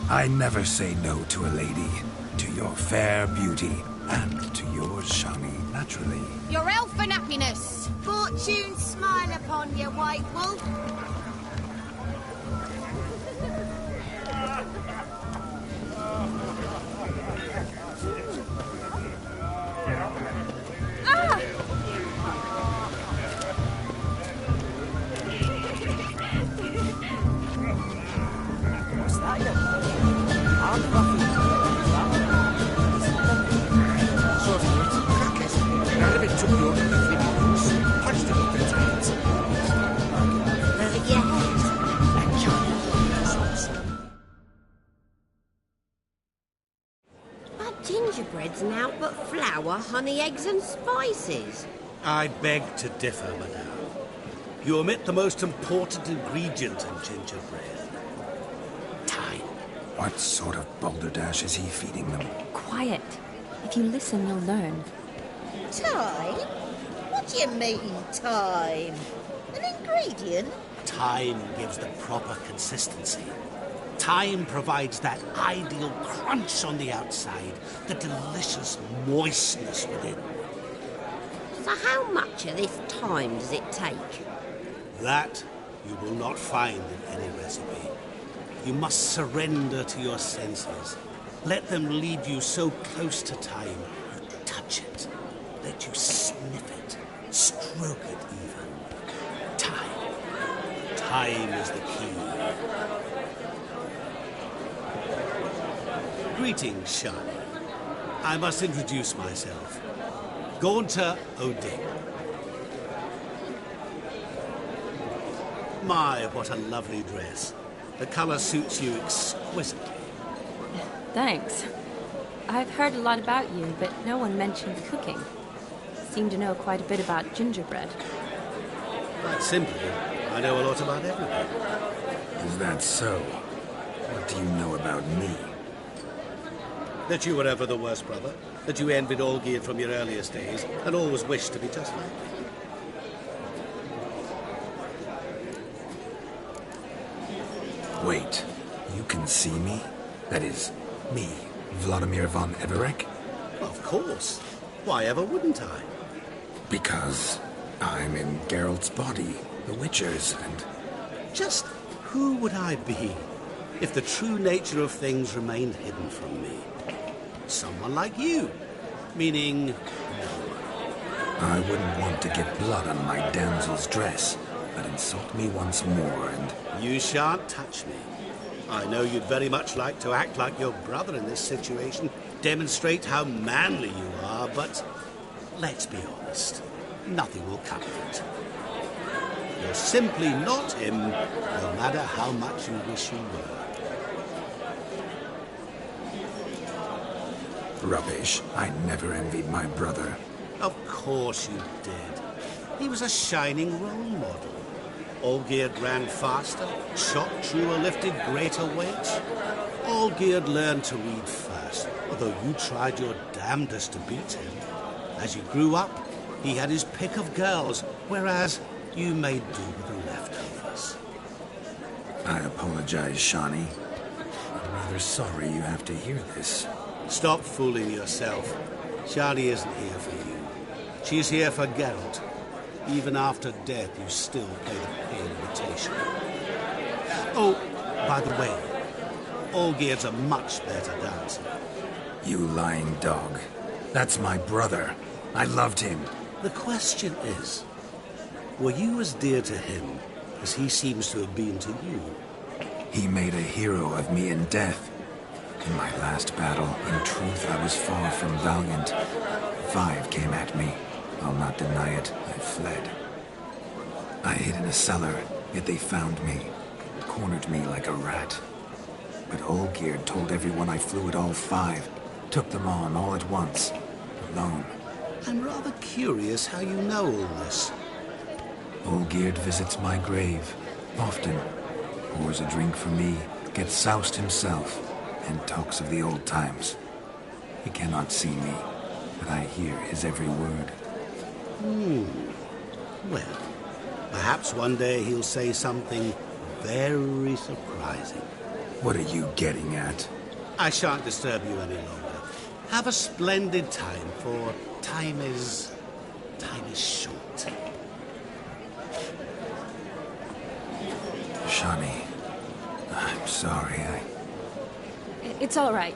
I never say no to a lady, to your fair beauty, and to yours, Shani, naturally. Your elfin happiness. Fortune smile upon you, White Wolf. What's that, young man? I'm Buffy. Sort of needs some crackers. None of it took your videos. Punched it up its hands. Yes. And but gingerbread's now but flour, honey, eggs and spices. I beg to differ, madame. You omit the most important ingredient in gingerbread. Time. What sort of balderdash is he feeding them? Quiet. If you listen, you'll learn. Time? What do you mean, time? An ingredient? Time gives the proper consistency. Time provides that ideal crunch on the outside, the delicious moistness within. So how much of this time does it take? That you will not find in any recipe. You must surrender to your senses. Let them lead you so close to time, you touch it. Let you sniff it, stroke it even. Time. Time is the key. Greetings, Shani. I must introduce myself. Gaunter O'Dick. My, what a lovely dress. The colour suits you exquisitely. Thanks. I've heard a lot about you, but no one mentioned cooking. Seem to know quite a bit about gingerbread. Quite simply, I know a lot about everything. Is that so? What do you know about me? That you were ever the worst brother, that you envied Olgierd from your earliest days, and always wished to be just like him. Wait, you can see me? That is, me, Vladimir von Everek? Of course. Why ever wouldn't I? Because I'm in Geralt's body, the Witcher's, and... Just who would I be if the true nature of things remained hidden from me? Someone like you, meaning no one. I wouldn't want to get blood on my damsel's dress, but insult me once more and... You shan't touch me. I know you'd very much like to act like your brother in this situation, demonstrate how manly you are, but let's be honest, nothing will come of it. You're simply not him, no matter how much you wish you were. Rubbish. I never envied my brother. Of course you did. He was a shining role model. Olgierd ran faster, shot truer, lifted greater weights. Olgierd learned to read first, although you tried your damnedest to beat him. As you grew up, he had his pick of girls, whereas you made do with the leftovers. I apologize, Shani. I'm rather sorry you have to hear this. Stop fooling yourself. Shani isn't here for you. She's here for Geralt. Even after death, you still play the pale imitation. Oh, by the way, Olgierd's a much better dancer. You lying dog. That's my brother. I loved him. The question is, were you as dear to him as he seems to have been to you? He made a hero of me in death. In my last battle, in truth, I was far from valiant. 5 came at me. I'll not deny it, I fled. I hid in a cellar, yet they found me, cornered me like a rat. But Olgierd told everyone I flew at all 5, took them on all at once, alone. I'm rather curious how you know all this. Olgierd visits my grave, often, pours a drink for me, gets soused himself, and talks of the old times. He cannot see me, but I hear his every word. Well, perhaps one day he'll say something very surprising. What are you getting at? I shan't disturb you any longer. Have a splendid time, for time is short. Shawnee, I'm sorry, It's all right.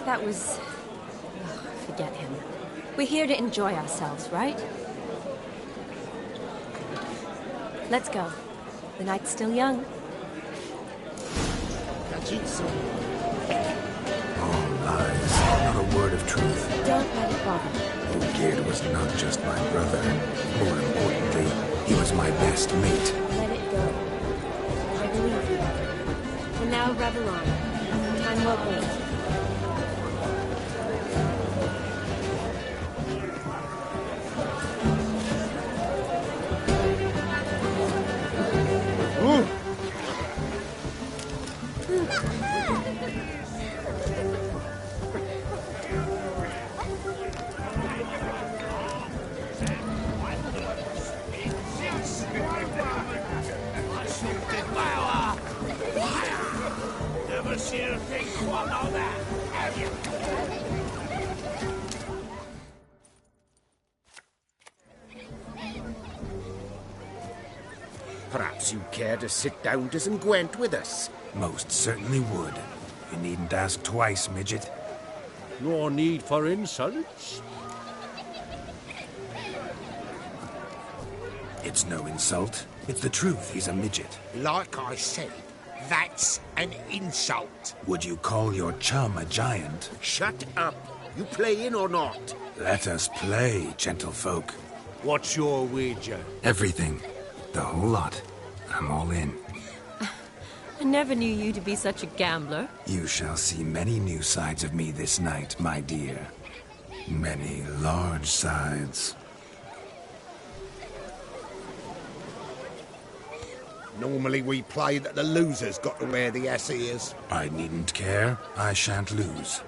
That was... Oh, forget him. We're here to enjoy ourselves, right? Let's go. The night's still young. All lies, not a word of truth. Don't let it bother you. Olgierd was not just my brother. More importantly, he was my best mate. Let it go. I believe you. And now revel on. Time won't wait. Perhaps you care to sit down to some Gwent with us? Most certainly would. You needn't ask twice, midget. No need for insults. It's no insult. It's the truth. He's a midget. Like I said, that's an insult. Would you call your chum a giant? Shut up. You playing or not? Let us play, gentlefolk. What's your wager? Everything. The whole lot. I'm all in. I never knew you to be such a gambler. You shall see many new sides of me this night, my dear. Many large sides. Normally we play that the loser's got to wear the ass ears. I needn't care. I shan't lose.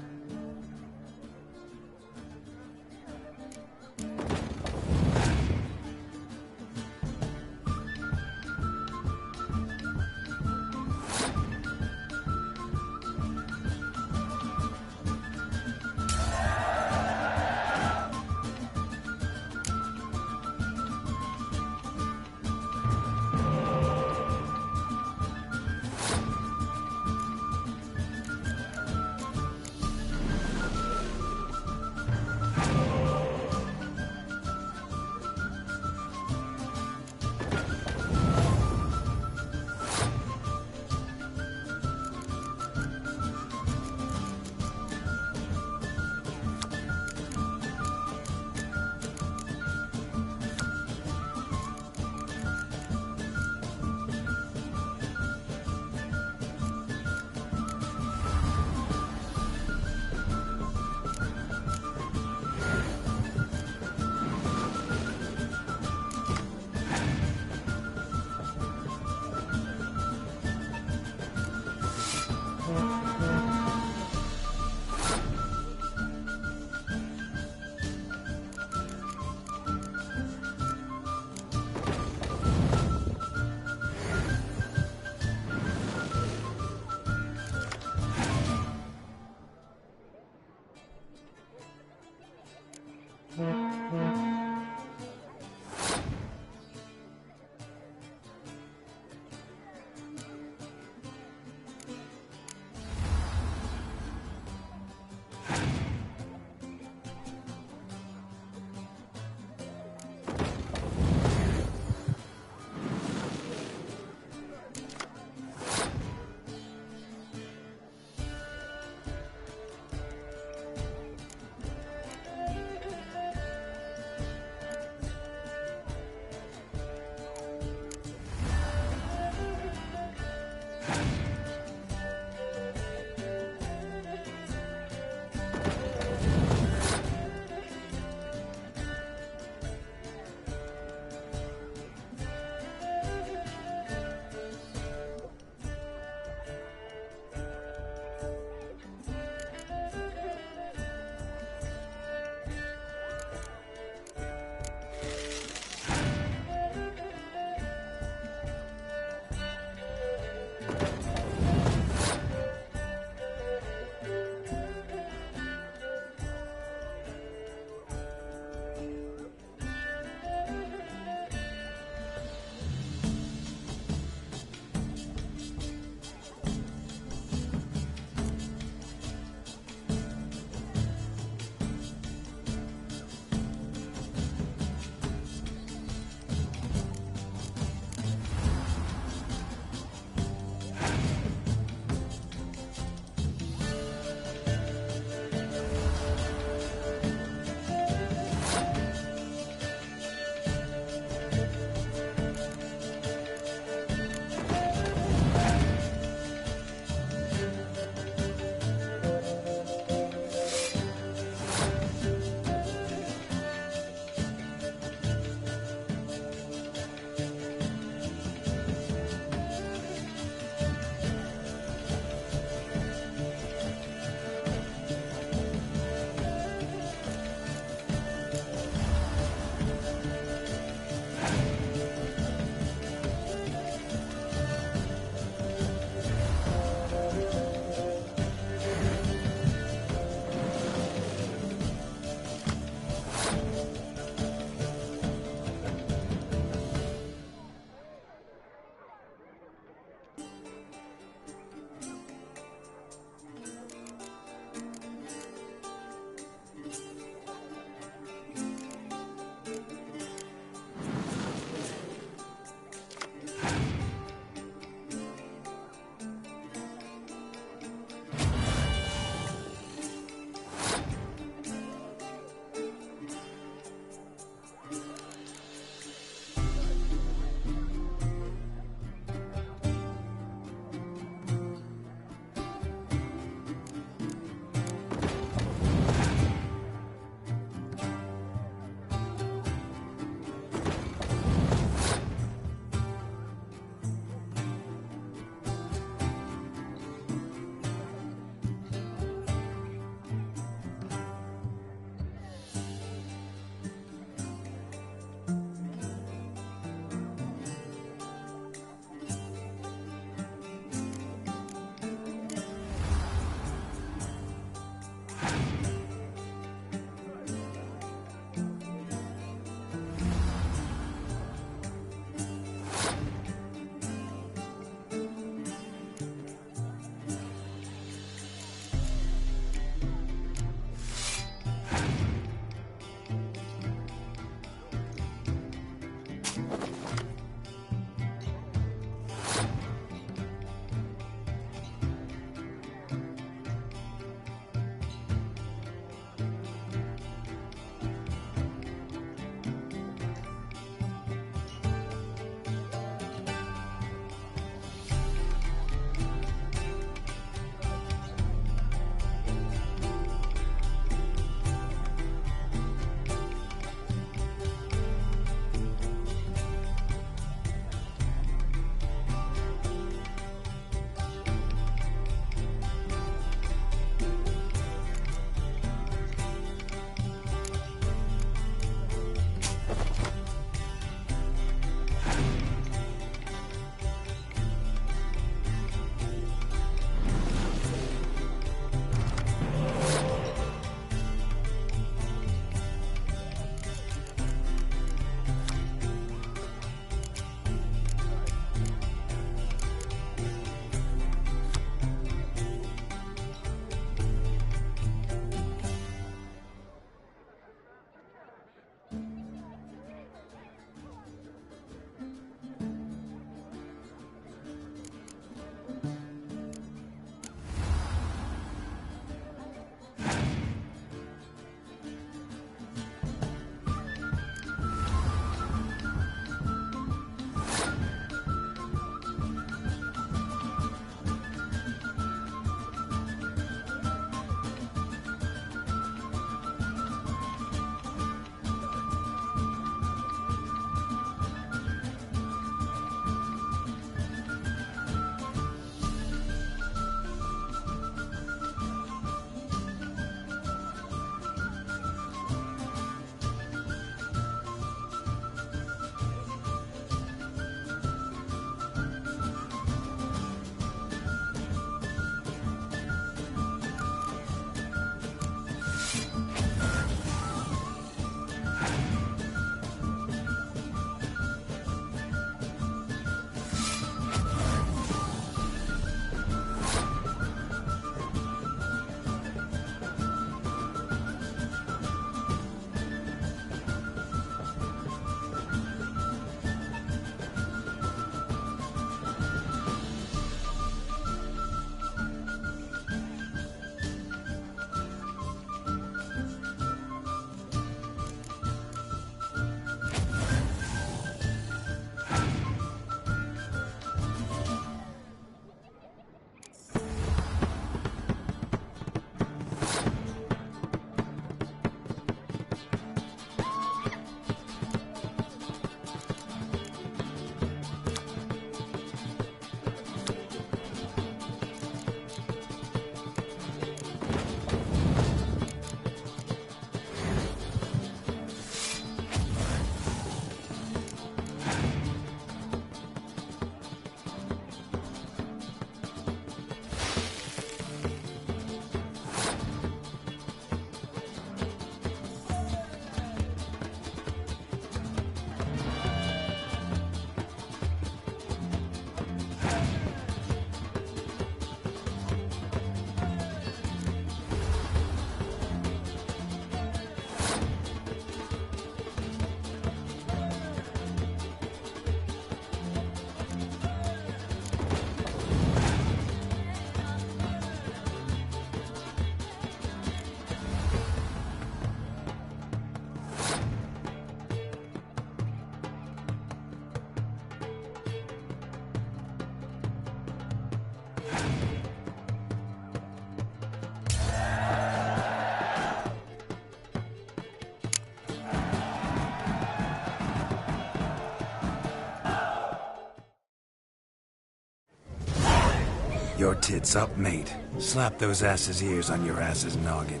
Your tits up, mate. Slap those asses' ears on your ass's noggin.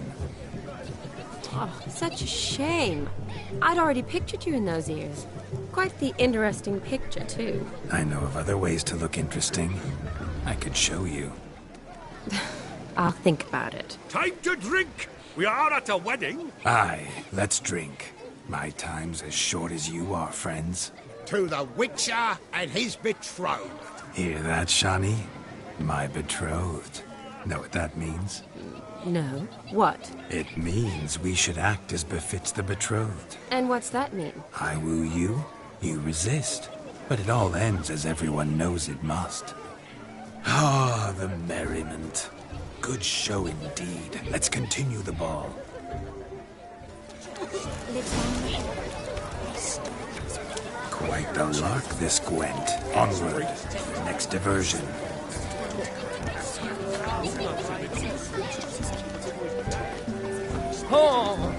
Oh, such a shame. I'd already pictured you in those ears. Quite the interesting picture, too. I know of other ways to look interesting. I could show you. I'll think about it. Time to drink! We are at a wedding. Aye, let's drink. My time's as short as you are, friends. To the Witcher and his betrothed. Hear that, Shawnee? My betrothed. Know what that means? No. What? It means we should act as befits the betrothed. And what's that mean? I woo you, you resist. But it all ends as everyone knows it must. Ah, the merriment. Good show indeed. Let's continue the ball. Quite the lark, this Gwent. Onward. Next diversion. Oh!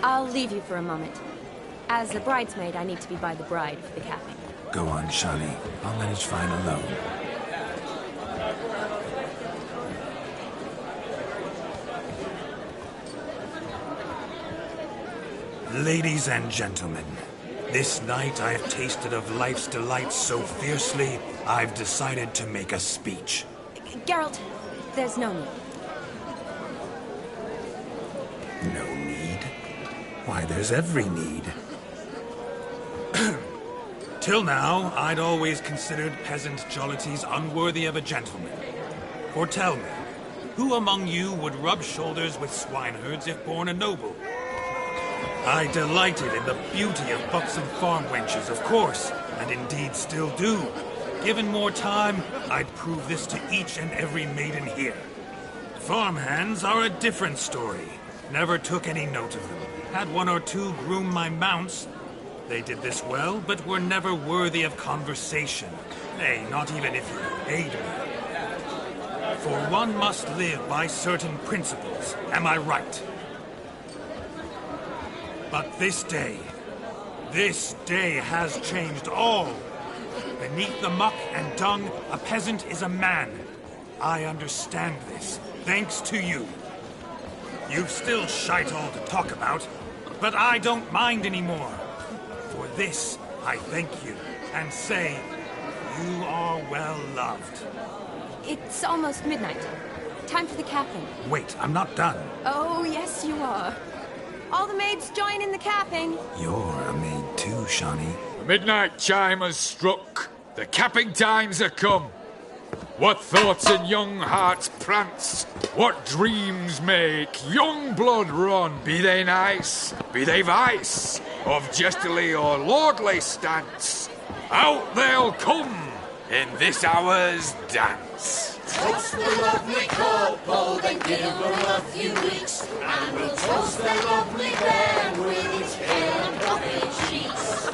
I'll leave you for a moment. As a bridesmaid, I need to be by the bride for the capping. Go on, Shawnee. I'll manage fine alone. Ladies and gentlemen, this night I've tasted of life's delights so fiercely, I've decided to make a speech. Geralt, there's no need. No need? Why, there's every need. Till now, I'd always considered peasant jollities unworthy of a gentleman. For tell me, who among you would rub shoulders with swineherds if born a noble? I delighted in the beauty of buxom farm wenches, of course, and indeed still do. Given more time, I'd prove this to each and every maiden here. Farmhands are a different story. Never took any note of them. Had one or two groom my mounts. They did this well, but were never worthy of conversation. Nay, not even if you paid me. For one must live by certain principles, am I right? But this day has changed all. Beneath the muck and dung, a peasant is a man. I understand this, thanks to you. You've still shite all to talk about, but I don't mind anymore. For this, I thank you, and say, you are well loved. It's almost midnight. Time for the capping. Wait, I'm not done. Oh, yes, you are. All the maids join in the capping. You're a maid too, Shawnee. The midnight chime has struck. The capping times are come. What thoughts in young hearts prance? What dreams make young blood run? Be they nice, be they vice, of jestily or lordly stance, out they'll come in this hour's dance. Toast the lovely couple, then give them a few weeks, and we'll toast the lovely bairn with its hair and puffy cheeks.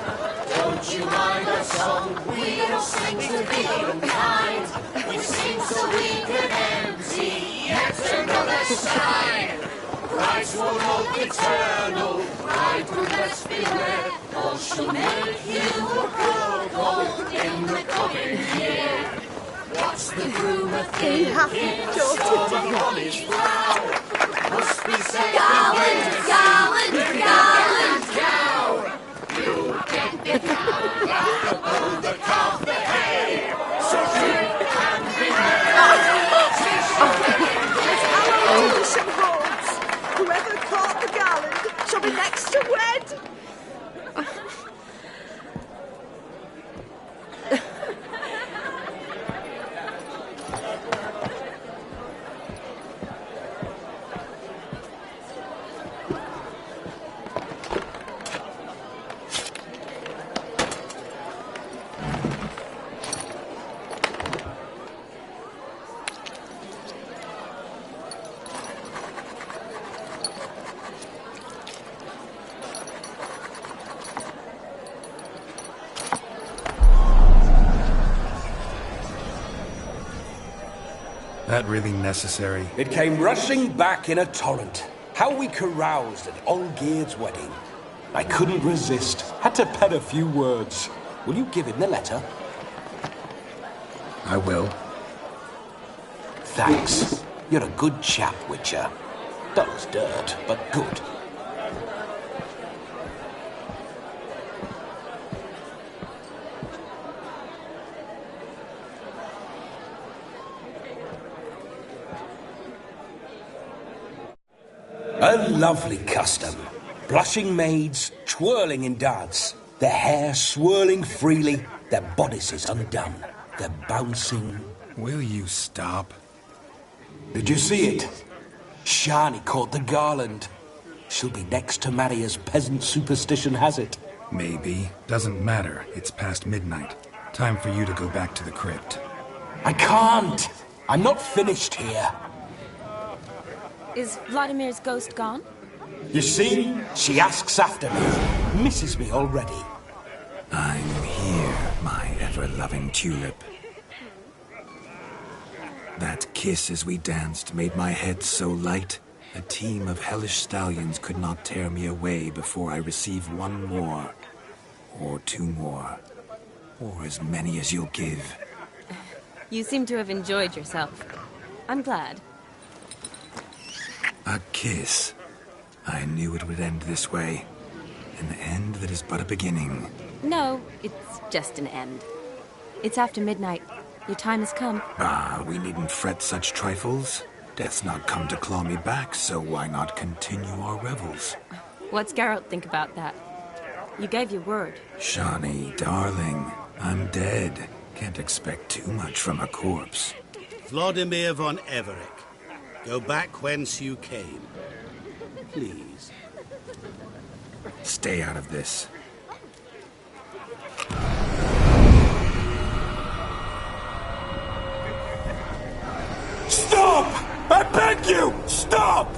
Don't you mind our song? We don't sing to be unkind. We sing so we can empty yet another side. Brides will look eternal, bridegroom let's beware, or she'll make you a couple in the coming year. What's the groom a thinking? Storm on his brow. Must be said Garland, garland, garland. cow. You get the cow, got the bull, the calf, the hay. So drink and be merry. Some horns. Whoever caught the garland shall be next to wed. That really necessary? It came rushing back in a torrent. How we caroused at Olgierd's wedding. I couldn't resist. Had to pen a few words. Will you give him the letter? I will. Thanks. You're a good chap, Witcher. Dull's dirt, but good. A lovely custom. Blushing maids twirling in dance, their hair swirling freely, their bodices undone, their bouncing... Will you stop? Did you see it? Shani caught the garland. She'll be next to marry as peasant superstition has it. Maybe. Doesn't matter. It's past midnight. Time for you to go back to the crypt. I can't! I'm not finished here. Is Vladimir's ghost gone? You see? She asks after me. Misses me already. I'm here, my ever-loving tulip. That kiss as we danced made my head so light. A team of hellish stallions could not tear me away before I receive one more. Or two more. Or as many as you'll give. You seem to have enjoyed yourself. I'm glad. A kiss. I knew it would end this way. An end that is but a beginning. No, it's just an end. It's after midnight. Your time has come. Ah, we needn't fret such trifles. Death's not come to claw me back, so why not continue our revels? What's Geralt think about that? You gave your word. Shani, darling, I'm dead. Can't expect too much from a corpse. Vladimir von Everett, go back whence you came. Please. Stay out of this. Stop! I beg you! Stop!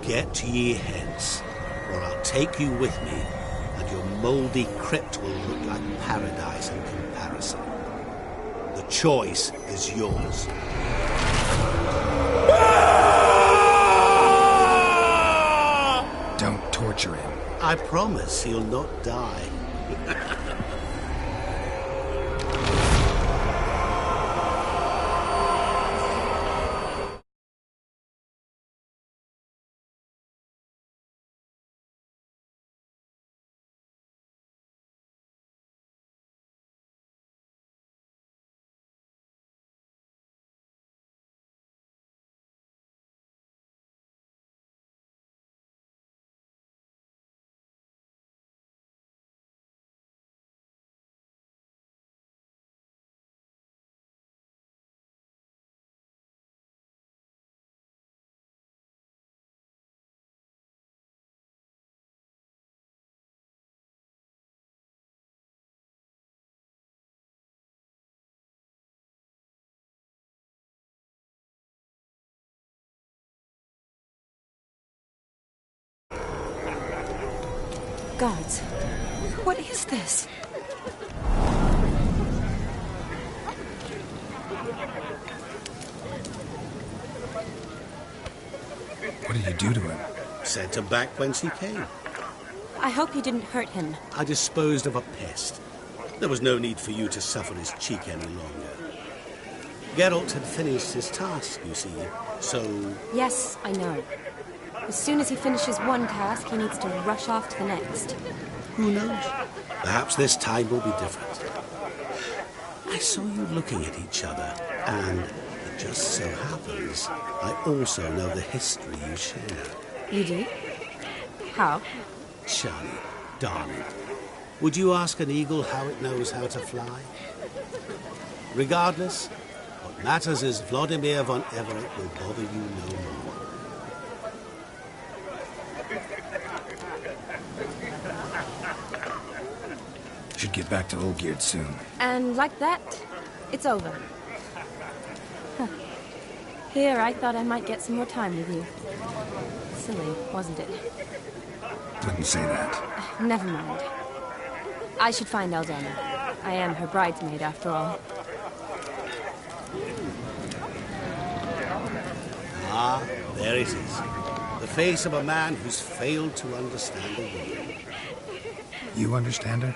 Get ye hence, or I'll take you with me, and your mouldy crypt will look like paradise in comparison. The choice is yours. Don't torture him. I promise he'll not die. Gods, what is this? What did you do to him? Sent him back whence he came. I hope you didn't hurt him. I disposed of a pest. There was no need for you to suffer his cheek any longer. Geralt had finished his task, you see, so... Yes, I know. As soon as he finishes one task, he needs to rush off to the next. Who knows? Perhaps this time will be different. I saw you looking at each other, and it just so happens I also know the history you share. You do? How? Shani, darling, would you ask an eagle how it knows how to fly? Regardless, what matters is Vladimir von Everett will bother you no more. Should get back to Olgierd soon. And like that, it's over. Huh. Here, I thought I might get some more time with you. Silly, wasn't it? Wouldn't say that. Never mind. I should find Eldana. I am her bridesmaid, after all. Ah, there it is. The face of a man who's failed to understand a woman. You understand her?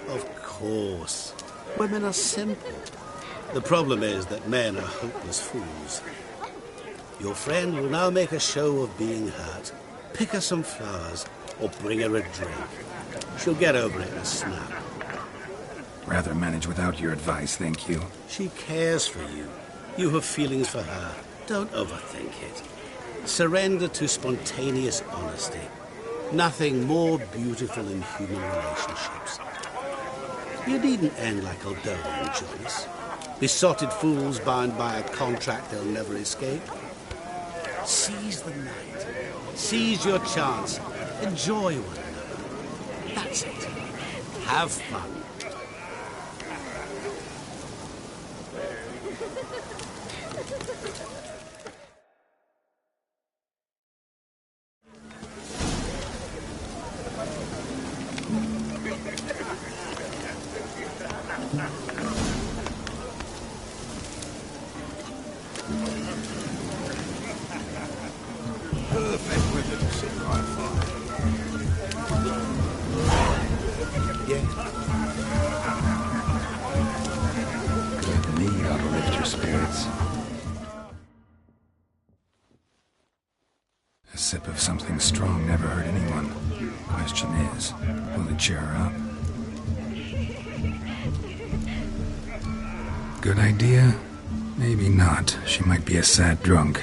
Of course. Women are simple. The problem is that men are hopeless fools. Your friend will now make a show of being hurt, pick her some flowers, or bring her a drink. She'll get over it in a snap. Rather manage without your advice, thank you. She cares for you. You have feelings for her. Don't overthink it. Surrender to spontaneous honesty. Nothing more beautiful in human relationships. You needn't end like Aldona and Joyce. Besotted fools bound by a contract they'll never escape. Seize the night. Seize your chance. Enjoy one another. That's it. Have fun. Perfect weather to sit right far. Yeah. Good mead ought to lift your spirits. A sip of something strong never hurt anyone. Question is, will it cheer her up? Good idea? Maybe not. She might be a sad drunk.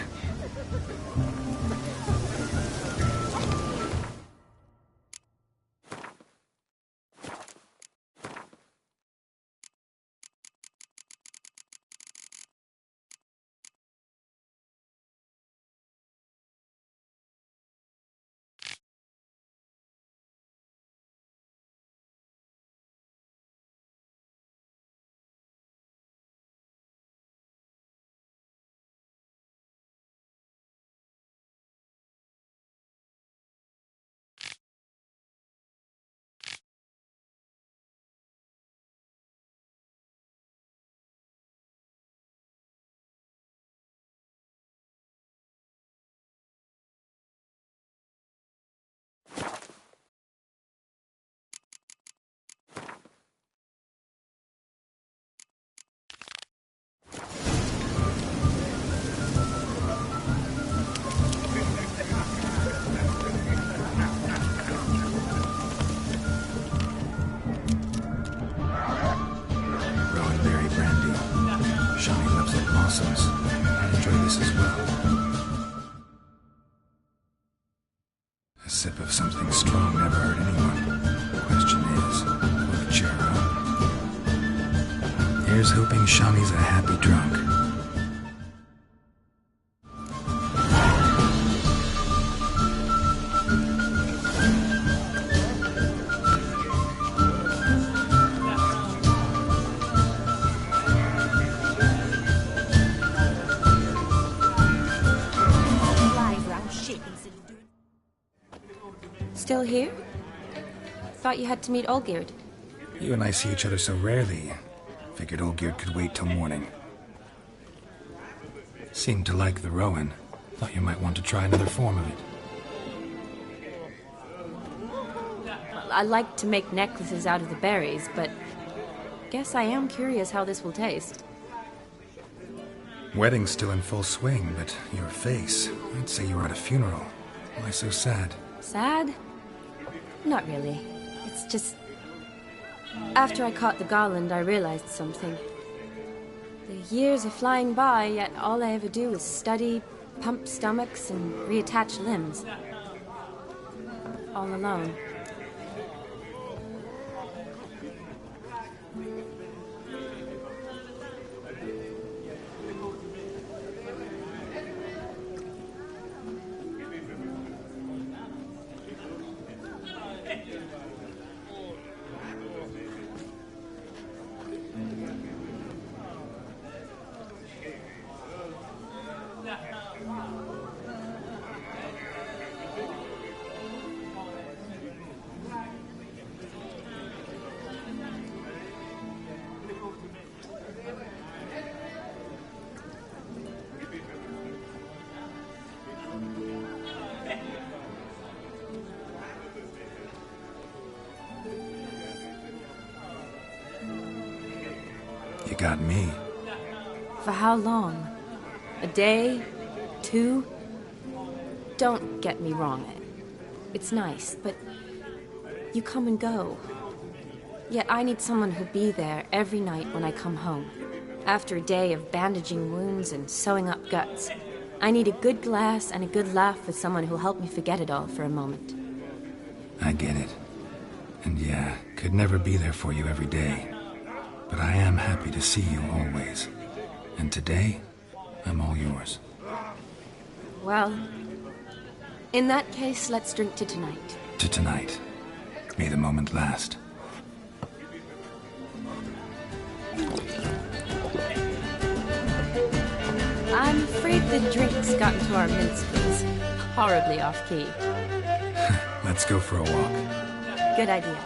I enjoy this as well. A sip of something strong never hurt anyone. Question is, will it cheer her up? Here's hoping Shawnee's a happy drunk. Still here? Thought you had to meet Olgierd. You and I see each other so rarely. Figured Olgierd could wait till morning. Seemed to like the Rowan. Thought you might want to try another form of it. I like to make necklaces out of the berries, but guess I am curious how this will taste. Wedding's still in full swing, but your face, I'd say you were at a funeral. Why so sad? Sad? Not really. It's just... After I caught the garland, I realized something. The years are flying by, yet all I ever do is study, pump stomachs, and reattach limbs. All alone. You got me. For how long? A day? 2? Don't get me wrong. It's nice, but you come and go. Yet I need someone who'll be there every night when I come home. After a day of bandaging wounds and sewing up guts, I need a good glass and a good laugh with someone who'll help me forget it all for a moment. I get it. And yeah, could never be there for you every day. But I am happy to see you always. And today, I'm all yours. Well, in that case, let's drink to tonight. To tonight. May the moment last. I'm afraid the drinks got into our minstrels. Horribly off-key. Let's go for a walk. Good idea.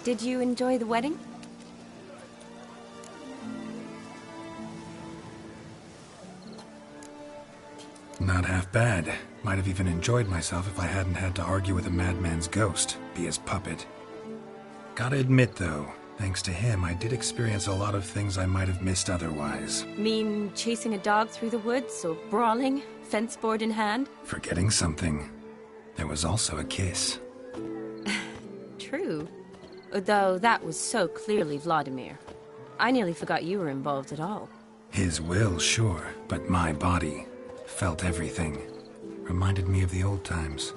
Did you enjoy the wedding? Not half bad. Might have even enjoyed myself if I hadn't had to argue with a madman's ghost, be his puppet. Gotta admit, though, thanks to him, I did experience a lot of things I might have missed otherwise. Mean chasing a dog through the woods, or brawling, fence board in hand? Forgetting something. There was also a kiss. True. Though that was so clearly Vladimir. I nearly forgot you were involved at all. His will, sure, but my body felt everything. Reminded me of the old times.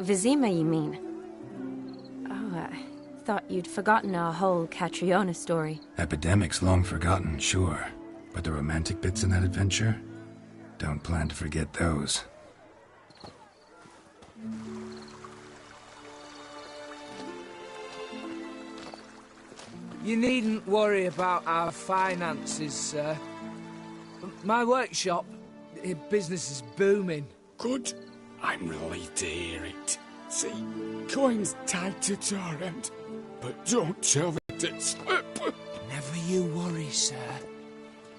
Vizima, you mean? Oh, I thought you'd forgotten our whole Catriona story. Epidemics long forgotten, sure. But the romantic bits in that adventure? Don't plan to forget those. You needn't worry about our finances, sir. My workshop, business is booming. Good. I'm relieved to hear it. See, coin's tied to Torrent, but don't tell it to slip. Never you worry, sir.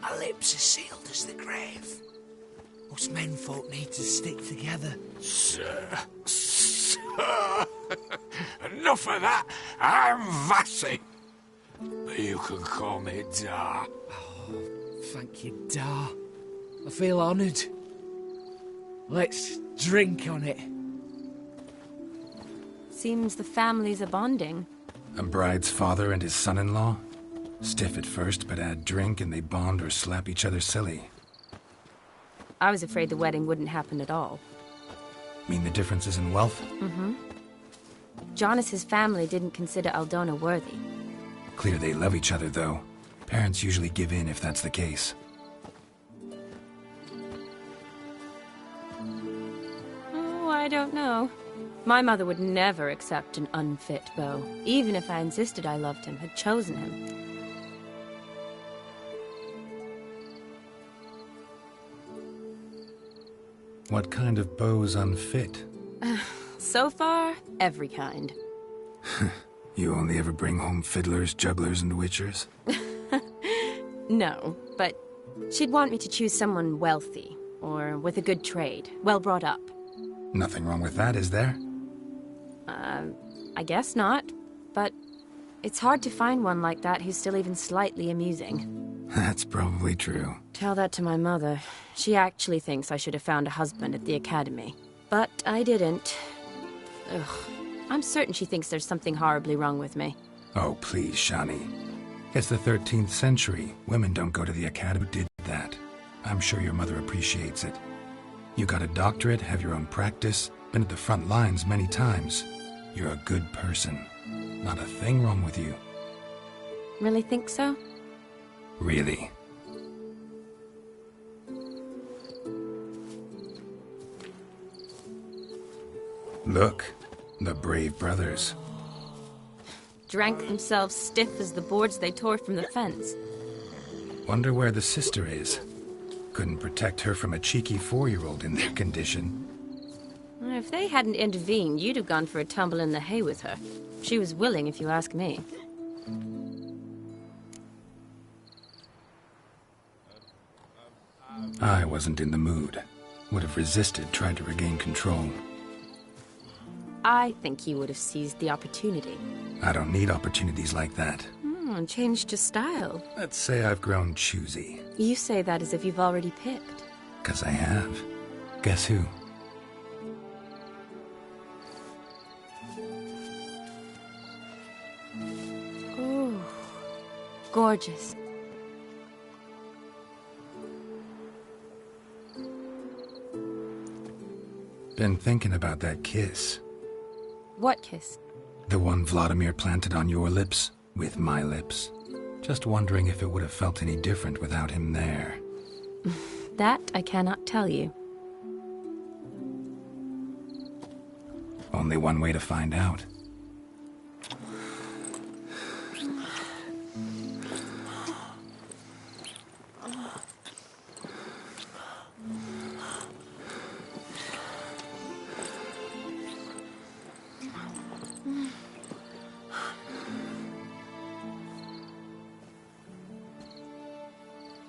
My lips are sealed as the grave. Us menfolk need to stick together. Sir. Enough of that. I'm Vassy. But you can call me Dar. Oh, thank you, Dar. I feel honoured. Let's drink on it. Seems the families are bonding. A bride's father and his son-in-law? Stiff at first, but add drink and they bond or slap each other silly. I was afraid the wedding wouldn't happen at all. Mean the differences in wealth? Mm-hmm. Jonas's family didn't consider Aldona worthy. Clear they love each other, though. Parents usually give in if that's the case. Oh, I don't know. My mother would never accept an unfit beau, even if I insisted I loved him, had chosen him. What kind of beau's unfit? So far, every kind. You only ever bring home fiddlers, jugglers, and witchers? No, but she'd want me to choose someone wealthy, or with a good trade, well brought up. Nothing wrong with that, is there? I guess not, but it's hard to find one like that who's still even slightly amusing. That's probably true. Tell that to my mother. She actually thinks I should have found a husband at the academy. But I didn't. Ugh. I'm certain she thinks there's something horribly wrong with me. Oh, please, Shani. It's the 13th century. Women don't go to the academy. Who did that? I'm sure your mother appreciates it. You got a doctorate, have your own practice, been at the front lines many times. You're a good person. Not a thing wrong with you. Really think so? Really. Look, the brave brothers. Drank themselves stiff as the boards they tore from the fence. Wonder where the sister is. Couldn't protect her from a cheeky 4-year-old in their condition. If they hadn't intervened, you'd have gone for a tumble in the hay with her. She was willing, if you ask me. I wasn't in the mood. Would have resisted, tried to regain control. I think you would have seized the opportunity. I don't need opportunities like that. Changed your style. Let's say I've grown choosy. You say that as if you've already picked. 'Cause I have. Guess who? Ooh, gorgeous. Been thinking about that kiss. What kiss? The one Vladimir planted on your lips, with my lips. Just wondering if it would have felt any different without him there. That I cannot tell you. Only one way to find out.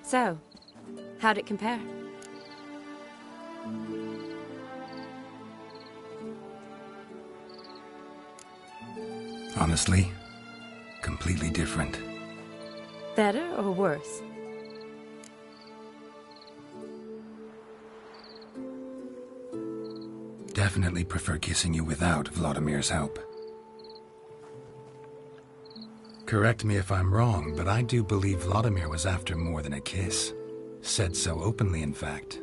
So, how'd it compare? Honestly, completely different. Better or worse? Definitely prefer kissing you without Vladimir's help. Correct me if I'm wrong, but I do believe Vladimir was after more than a kiss. Said so openly, in fact.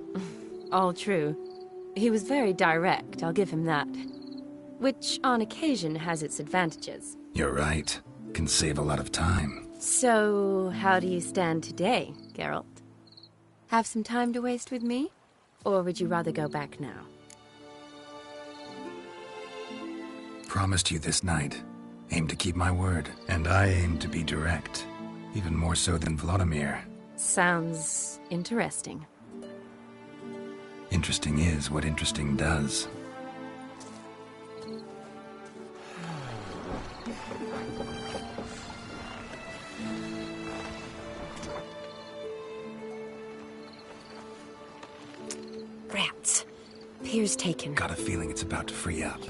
All true. He was very direct, I'll give him that. Which, on occasion, has its advantages. You're right. Can save a lot of time. So, how do you stand today, Geralt? Have some time to waste with me? Or would you rather go back now? Promised you this night. Aim to keep my word. And I aim to be direct. Even more so than Vladimir. Sounds interesting. Interesting is what interesting does. Rats. Pier's taken. Got a feeling it's about to free up.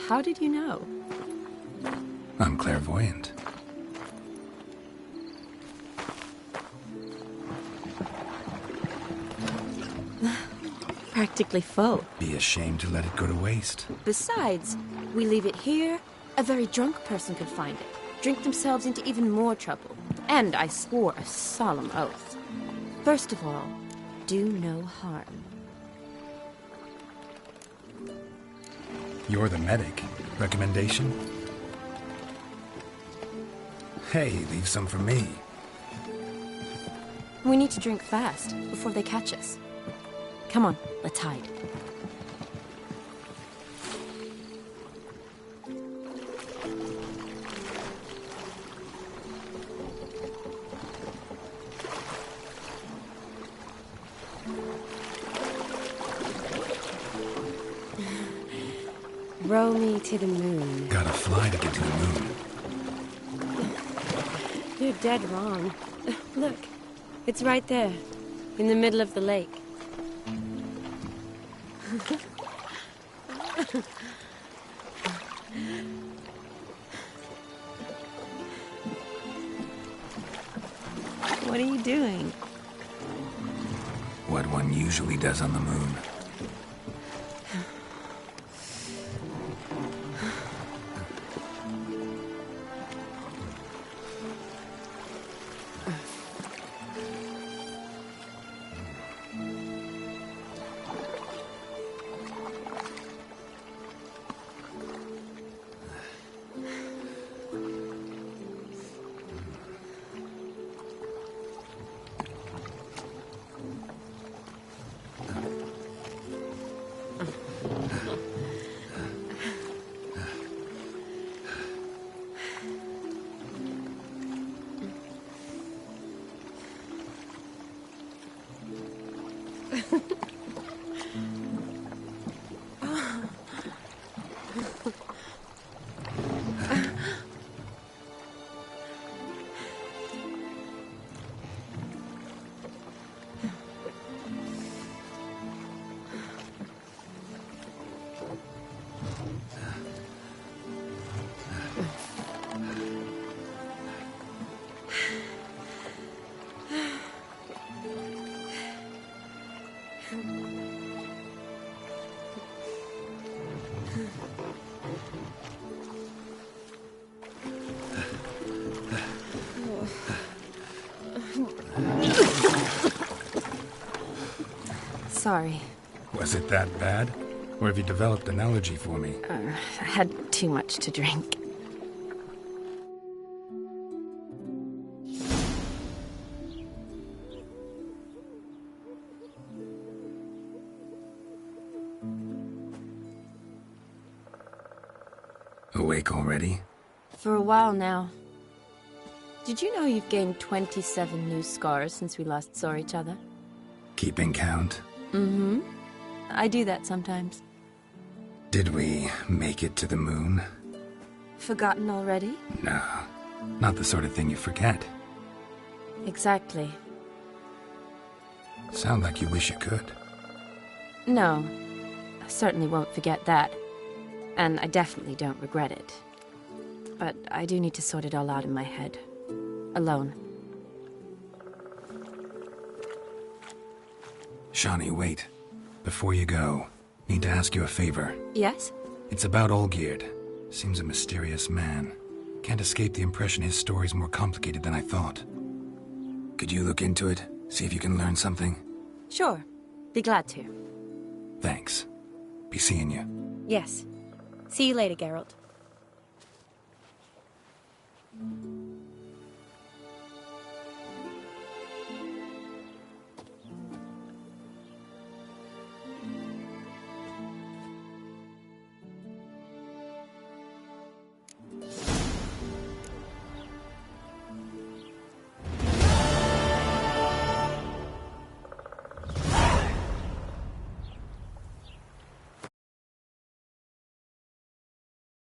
How did you know? I'm clairvoyant. Practically full. Be ashamed to let it go to waste. Besides, we leave it here, a very drunk person could find it, drink themselves into even more trouble. And I swore a solemn oath. First of all, do no harm. You're the medic. Recommendation? Hey, leave some for me. We need to drink fast, before they catch us. Come on, let's hide. Row me to the moon. Gotta fly to get to the moon. You're dead wrong. Look, it's right there, in the middle of the lake. What are you doing? What one usually does on the moon. Sorry. Was it that bad? Or have you developed an allergy for me? I had too much to drink. Awake already? For a while now. Did you know you've gained 27 new scars since we last saw each other? Keeping count? Mm-hmm. I do that sometimes. Did we make it to the moon? Forgotten already? No, not the sort of thing you forget. Exactly. Sound like you wish you could. No, I certainly won't forget that. And I definitely don't regret it. But I do need to sort it all out in my head. Alone. Shawnee, wait. Before you go, need to ask you a favor. Yes? It's about Olgierd. Seems a mysterious man. Can't escape the impression his story's more complicated than I thought. Could you look into it? See if you can learn something? Sure. Be glad to. Thanks. Be seeing you. Yes. See you later, Geralt.